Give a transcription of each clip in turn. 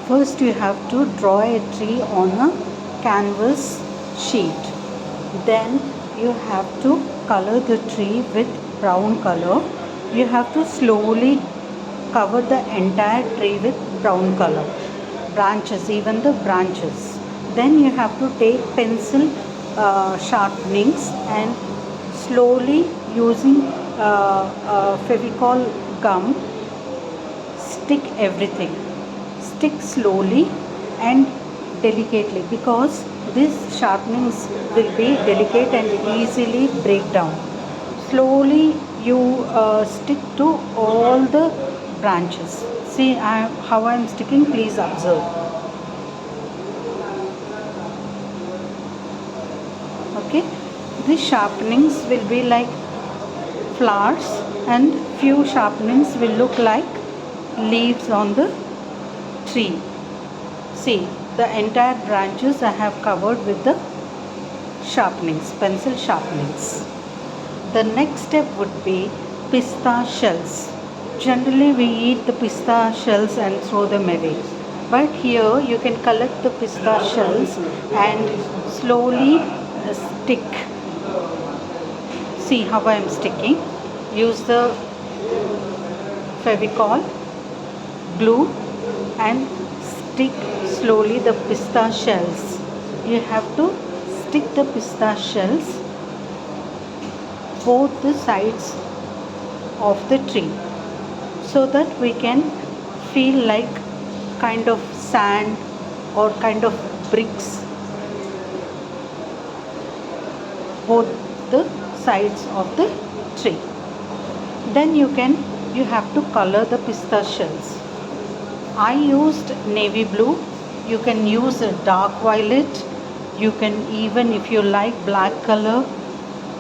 First you have to draw a tree on a canvas sheet. Then you have to color the tree with brown color. You have to slowly cover the entire tree with brown color. Branches, even the branches. Then you have to take pencil sharpenings and slowly using Fevicol gum stick everything. Stick slowly and delicately, because these sharpenings will be delicate and easily break down. Slowly you stick to all the branches. See how I am sticking, please observe. Okay, these sharpenings will be like flowers and few sharpenings will look like leaves on the tree. See, the entire branches I have covered with the sharpenings, pencil sharpenings. The next step would be pista shells. Generally we eat the pista shells and throw them away. But here you can collect the pista shells and slowly stick. See how I am sticking. Use the Fevicol, glue and stick slowly the pista shells. You have to stick the pista shells both the sides of the tree, so that we can feel like kind of sand or kind of bricks both the sides of the tree. Then you have to color the pista shells. I used navy blue. You can use a dark violet. You can even, if you like black color,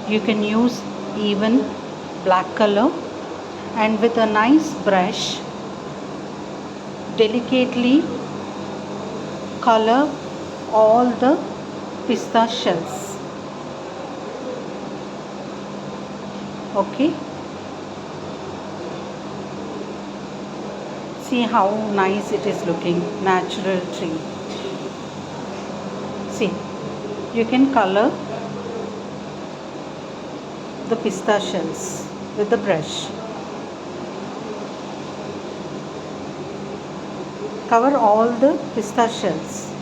you can use even black color. And with a nice brush, delicately color all the pista shells. Okay. See how nice it is looking, natural tree. See, you can color the pista shells with the brush. Cover all the pista shells.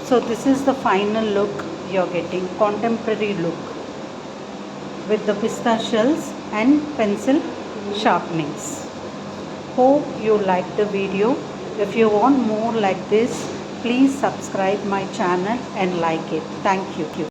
So this is the final look you are getting, contemporary look with the pista shells and pencil sharpenings. Hope you liked the video. If you want more like this, please subscribe my channel and like it. Thank you.